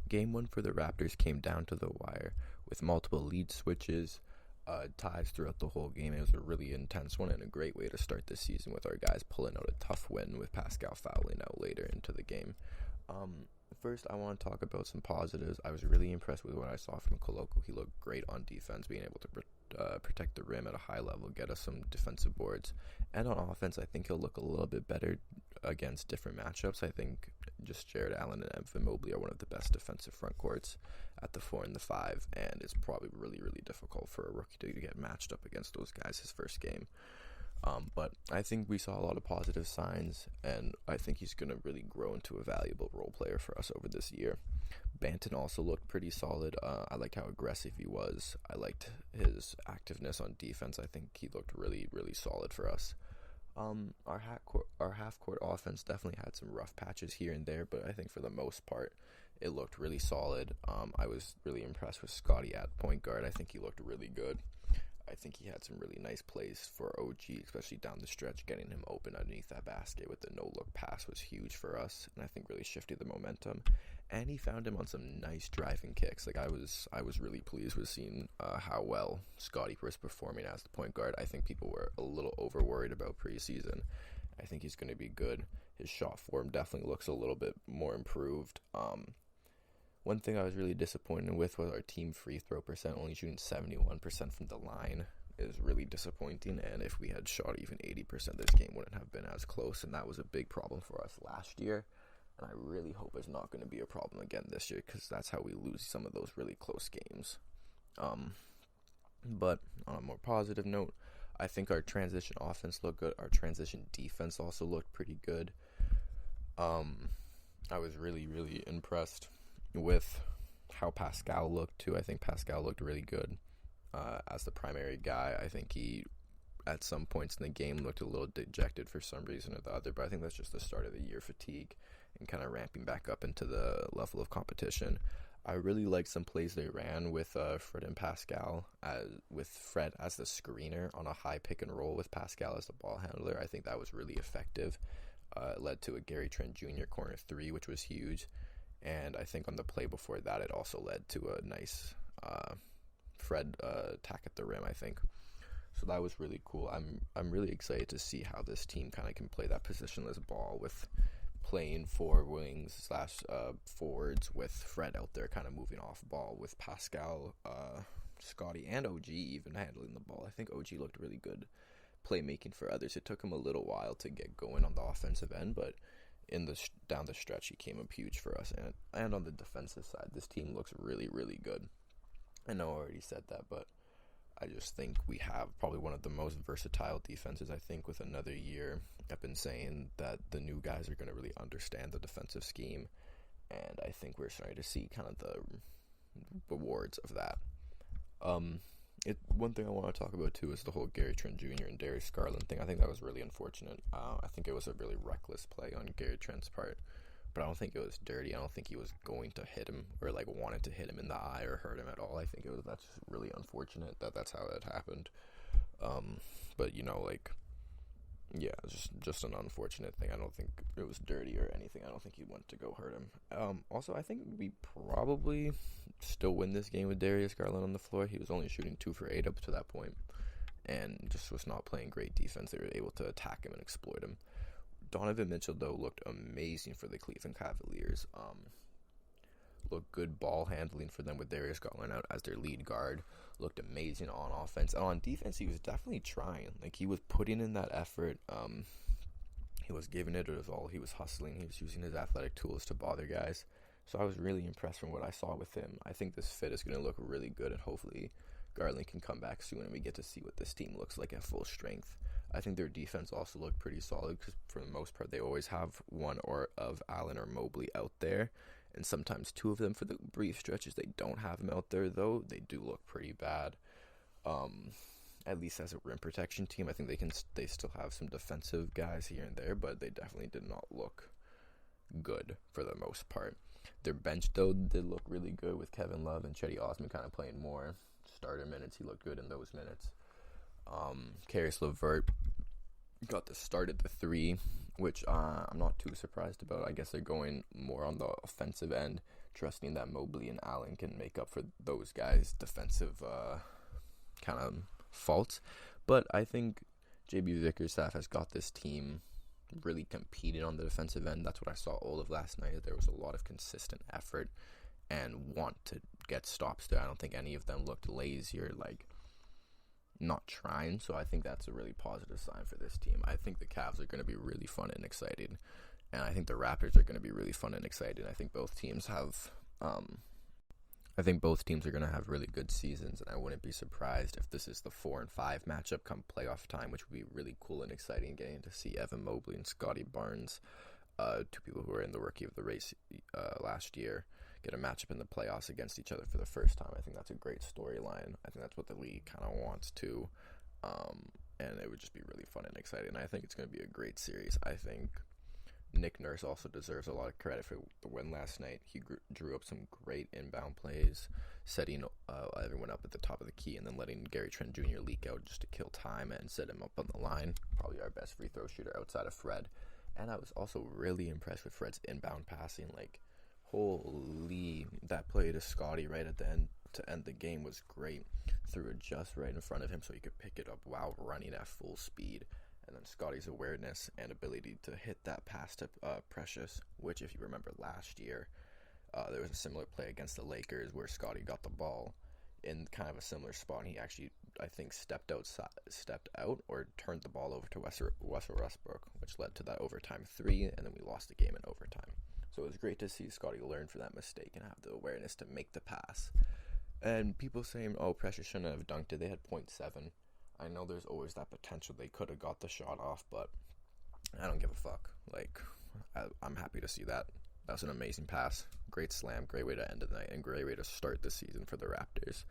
Game one for the Raptors came down to the wire with multiple lead switches, ties throughout the whole game. It was a really intense one and a great way to start the season with our guys pulling out a tough win with Pascal fouling out later into the game. First, I want to talk about some positives. I was really impressed with what I saw from Koloko. He looked great on defense, being able to protect the rim at a high level, get us some defensive boards. And on offense, I think he'll look a little bit better against different matchups. I think just Jared Allen and Evan Mobley are one of the best defensive front courts at the 4 and the 5, and it's probably really, really difficult for a rookie to get matched up against those guys his first game. But I think we saw a lot of positive signs, and I think he's going to really grow into a valuable role player for us over this year. Banton also looked pretty solid. I liked how aggressive he was. I liked his activeness on defense. I think he looked really, really solid for us. Our half-court offense definitely had some rough patches here and there, but I think for the most part, it looked really solid. I was really impressed with Scotty at point guard. I think he looked really good. I think he had some really nice plays for OG, especially down the stretch. Getting him open underneath that basket with the no-look pass was huge for us, and I think really shifted the momentum. And he found him on some nice driving kicks. Like I was really pleased with seeing how well Scotty was performing as the point guard. I think people were a little over worried about preseason. I think he's going to be good. His shot form definitely looks a little bit more improved. One thing I was really disappointed with was our team free throw percent, only shooting 71% from the line is really disappointing, and if we had shot even 80%, this game wouldn't have been as close, and that was a big problem for us last year, and I really hope it's not going to be a problem again this year, because that's how we lose some of those really close games. But on a more positive note, I think our transition offense looked good. Our transition defense also looked pretty good. I was really, really impressed with how Pascal looked too. I think Pascal looked really good as the primary guy. I think he, at some points in the game, looked a little dejected for some reason or the other, but I think that's just the start of the year fatigue and kind of ramping back up into the level of competition. I really liked some plays they ran with Fred and Pascal, with Fred as the screener on a high pick and roll with Pascal as the ball handler. I think that was really effective. It led to a Gary Trent Jr. corner 3, which was huge. And I think on the play before that, it also led to a nice Fred attack at the rim, I think. So that was really cool. I'm really excited to see how this team kind of can play that positionless ball with playing 4 wings / forwards with Fred out there kind of moving off ball with Pascal, Scotty, and OG even handling the ball. I think OG looked really good playmaking for others. It took him a little while to get going on the offensive end, but down the stretch, he came up huge for us. And on the defensive side, this team looks really, really good. I know I already said that, but I just think we have probably one of the most versatile defenses. I think with another year, I've been saying that the new guys are going to really understand the defensive scheme, and I think we're starting to see kind of the rewards of that. One thing I want to talk about too is the whole Gary Trent Jr. and Darius Garland thing. I think that was really unfortunate. I think it was a really reckless play on Gary Trent's part, but I don't think it was dirty. I don't think he was going to hit him or like wanted to hit him in the eye or hurt him at all. I think that's really unfortunate that's how it happened. But yeah, just an unfortunate thing. I don't think it was dirty or anything. I don't think he went to go hurt him. Also, I think we probably still win this game with Darius Garland on the floor. He was only shooting 2 for 8 up to that point, and just was not playing great defense. They were able to attack him and exploit him. Donovan Mitchell, though, looked amazing for the Cleveland Cavaliers. Looked good ball handling for them with Darius Garland out as their lead guard. Looked amazing on offense. And on defense, he was definitely trying. Like, he was putting in that effort. He was giving it his all. He was hustling. He was using his athletic tools to bother guys. So I was really impressed from what I saw with him. I think this fit is going to look really good, and hopefully Garland can come back soon and we get to see what this team looks like at full strength. I think their defense also looked pretty solid because for the most part they always have one or of Allen or Mobley out there, and sometimes 2 of them. For the brief stretches they don't have them out there, though, they do look pretty bad. At least as a rim protection team, I think they still have some defensive guys here and there, but they definitely did not look good for the most part. Their bench, though, did look really good with Kevin Love and Chetty Osman kind of playing more starter minutes. He looked good in those minutes. Caris LeVert got the start at the 3, which I'm not too surprised about. I guess they're going more on the offensive end trusting that Mobley and Allen can make up for those guys' defensive kind of faults. But I think JB Bickerstaff has got this team really competing on the defensive end. That's what I saw all of last night. There was a lot of consistent effort and want to get stops there. I don't think any of them looked lazy or like not trying, so I think that's a really positive sign for this team. I think the Cavs are going to be really fun and exciting, and I think the Raptors are going to be really fun and exciting. I think both teams have are going to have really good seasons, and I wouldn't be surprised if this is the 4 and 5 matchup come playoff time, which would be really cool and exciting, getting to see Evan Mobley and Scotty Barnes, two people who were in the Rookie of the Race last year, get a matchup in the playoffs against each other for the first time. I think that's a great storyline. I think that's what the league kind of wants to, and it would just be really fun and exciting. I think it's going to be a great series. I think Nick Nurse also deserves a lot of credit for the win last night. He drew up some great inbound plays, setting everyone up at the top of the key and then letting Gary Trent Jr. leak out just to kill time and set him up on the line. Probably our best free throw shooter outside of Fred. And I was also really impressed with Fred's inbound passing. Like, holy, that play to Scotty right at the end to end the game was great. Threw it just right in front of him so he could pick it up while running at full speed. And then Scotty's awareness and ability to hit that pass to Precious, which, if you remember last year, there was a similar play against the Lakers where Scotty got the ball in kind of a similar spot. And he actually, I think, stepped out or turned the ball over to Russell Westbrook, which led to that overtime 3, and then we lost the game in overtime. So it was great to see Scotty learn from that mistake and have the awareness to make the pass. And people saying, oh, Precious shouldn't have dunked it. They had 0.7. I know there's always that potential they could have got the shot off, but I don't give a fuck. Like, I'm happy to see that. That was an amazing pass. Great slam, great way to end the night, and great way to start the season for the Raptors.